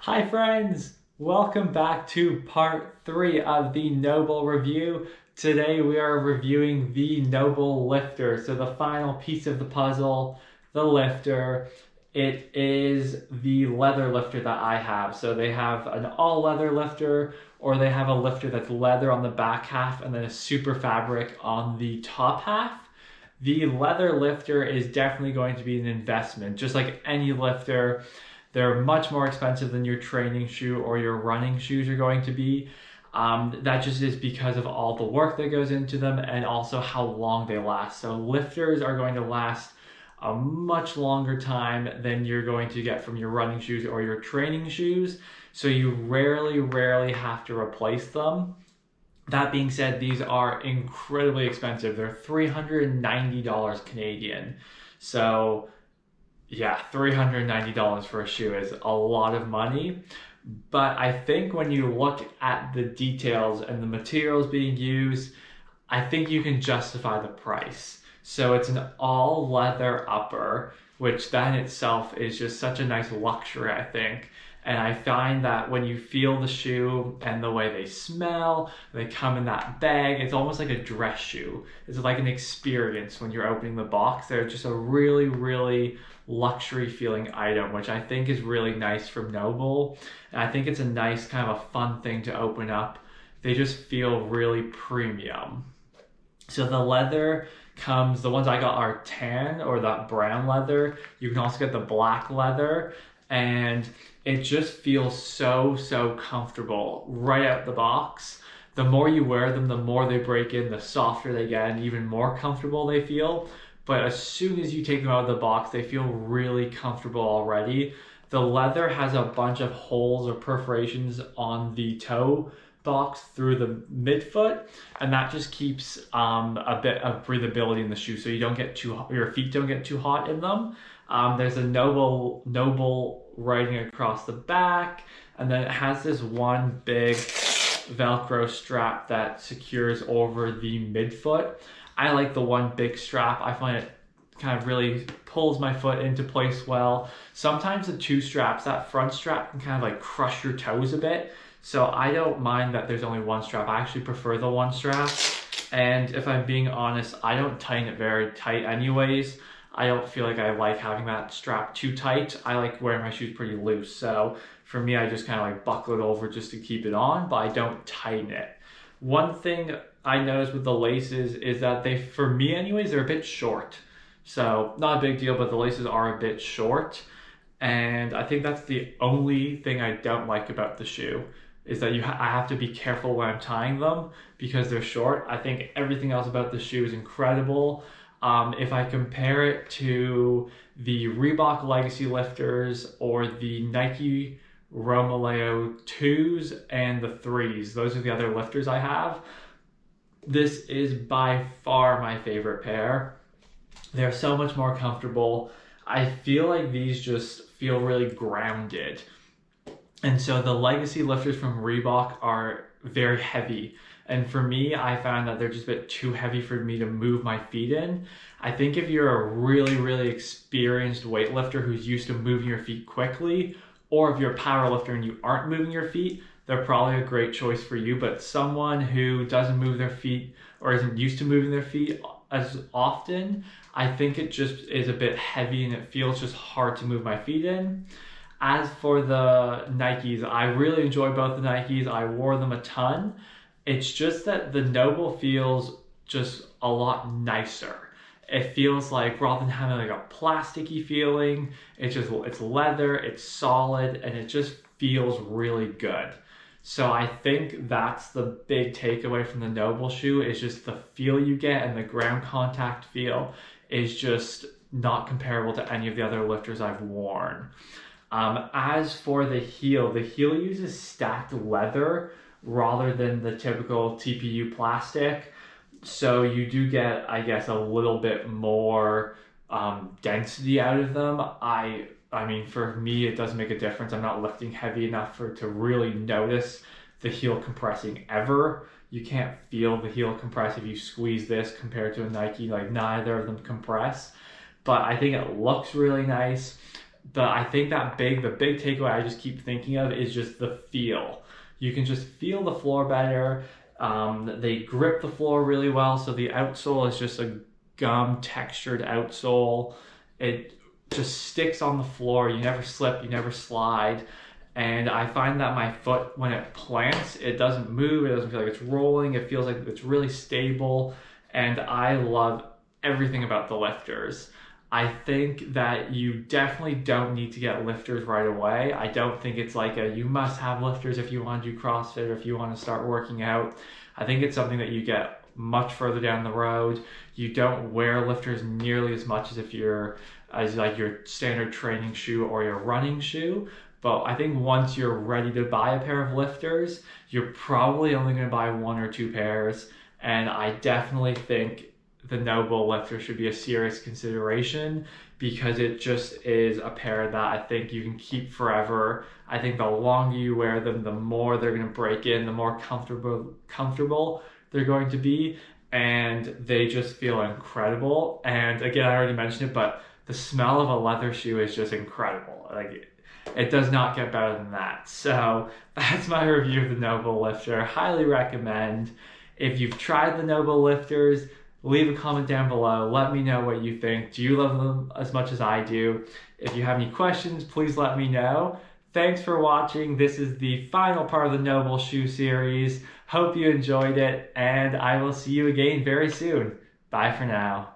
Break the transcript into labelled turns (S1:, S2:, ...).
S1: Hi friends! Welcome back to part 3 of the NoBull review. Today we are reviewing the NoBull lifter. So the final piece of the puzzle, the lifter. It is the leather lifter that I have. So they have an all leather lifter, or they have a lifter that's leather on the back half and then a super fabric on the top half. The leather lifter is definitely going to be an investment, just like any lifter. They're much more expensive than your training shoe or your running shoes are going to be. That just is because of all the work that goes into them and also how long they last. So lifters are going to last a much longer time than you're going to get from your running shoes or your training shoes. So you rarely have to replace them. That being said, these are incredibly expensive. They're $390 Canadian. So yeah, $390 for a shoe is a lot of money. But I think when you look at the details and the materials being used, I think you can justify the price. So it's an all leather upper, which that in itself is just such a nice luxury, I think. And I find that when you feel the shoe and the way they smell, they come in that bag, it's almost like a dress shoe. It's like an experience when you're opening the box. They're just a really luxury feeling item, which I think is really nice from NoBull. And I think it's a nice kind of a fun thing to open up. They just feel really premium. So the leather comes, the ones I got are tan or that brown leather. You can also get the black leather, and it just feels so comfortable right out the box. The more you wear them, the more they break in, the softer they get, and even more comfortable they feel. But as soon as you take them out of the box, they feel really comfortable already. The leather has a bunch of holes or perforations on the toe box through the midfoot, and that just keeps a bit of breathability in the shoe, so you don't get your feet don't get too hot in them. There's a NoBull writing across the back, and then it has this one big Velcro strap that secures over the midfoot. I like the one big strap. I find it kind of really pulls my foot into place well. Sometimes the two straps, that front strap can kind of like crush your toes a bit. So I don't mind that there's only one strap. I actually prefer the one strap. And if I'm being honest, I don't tighten it very tight anyways. I don't feel like I like having that strap too tight. I like wearing my shoes pretty loose. So for me, I just kind of like buckle it over just to keep it on, but I don't tighten it. One thing I noticed with the laces is that they, for me anyways, they're a bit short. So not a big deal, but the laces are a bit short. And I think that's the only thing I don't like about the shoe, is that I have to be careful when I'm tying them because they're short. I think everything else about the shoe is incredible. If I compare it to the Reebok Legacy lifters or the Nike Romaleo 2s and the 3s, those are the other lifters I have. This is by far my favorite pair. They're so much more comfortable. I feel like these just feel really grounded. And so the Legacy lifters from Reebok are very heavy. And for me, I found that they're just a bit too heavy for me to move my feet in. I think if you're a really experienced weightlifter who's used to moving your feet quickly, or if you're a power lifter and you aren't moving your feet, they're probably a great choice for you. But someone who doesn't move their feet or isn't used to moving their feet as often, I think it just is a bit heavy and it feels just hard to move my feet in. As for the Nikes, I really enjoy both the Nikes. I wore them a ton. It's just that the NoBull feels just a lot nicer. It feels like, rather than having like a plasticky feeling, it's leather, it's solid, and it just feels really good. So I think that's the big takeaway from the NoBull shoe, is just the feel you get, and the ground contact feel is just not comparable to any of the other lifters I've worn. As for the heel uses stacked leather rather than the typical TPU plastic. So you do get, I guess, a little bit more density out of them. I mean, for me, it doesn't make a difference. I'm not lifting heavy enough to really notice the heel compressing ever. You can't feel the heel compress if you squeeze this compared to a Nike. Like, neither of them compress. But I think it looks really nice. But I think the big takeaway I just keep thinking of is just the feel. You can just feel the floor better. They grip the floor really well. So the outsole is just a gum textured outsole. It just sticks on the floor. You never slip, you never slide. And I find that my foot, when it plants, it doesn't move. It doesn't feel like it's rolling. It feels like it's really stable. And I love everything about the lifters. I think that you definitely don't need to get lifters right away. I don't think it's like you must have lifters if you want to do CrossFit or if you want to start working out. I think it's something that you get much further down the road. You don't wear lifters nearly as much as if you're as like your standard training shoe or your running shoe. But I think once you're ready to buy a pair of lifters, you're probably only going to buy 1 or 2 pairs. And I definitely think the NoBull lifter should be a serious consideration because it just is a pair that I think you can keep forever. I think the longer you wear them, the more they're going to break in, the more comfortable they're going to be, and they just feel incredible. And again, I already mentioned it, but the smell of a leather shoe is just incredible. Like, it does not get better than that. So that's my review of the NoBull lifter. Highly recommend. If you've tried the NoBull lifters, leave a comment down below. Let me know what you think. Do you love them as much as I do? If you have any questions, please let me know. Thanks for watching. This is the final part of the NoBull shoe series. Hope you enjoyed it, and I will see you again very soon. Bye for now.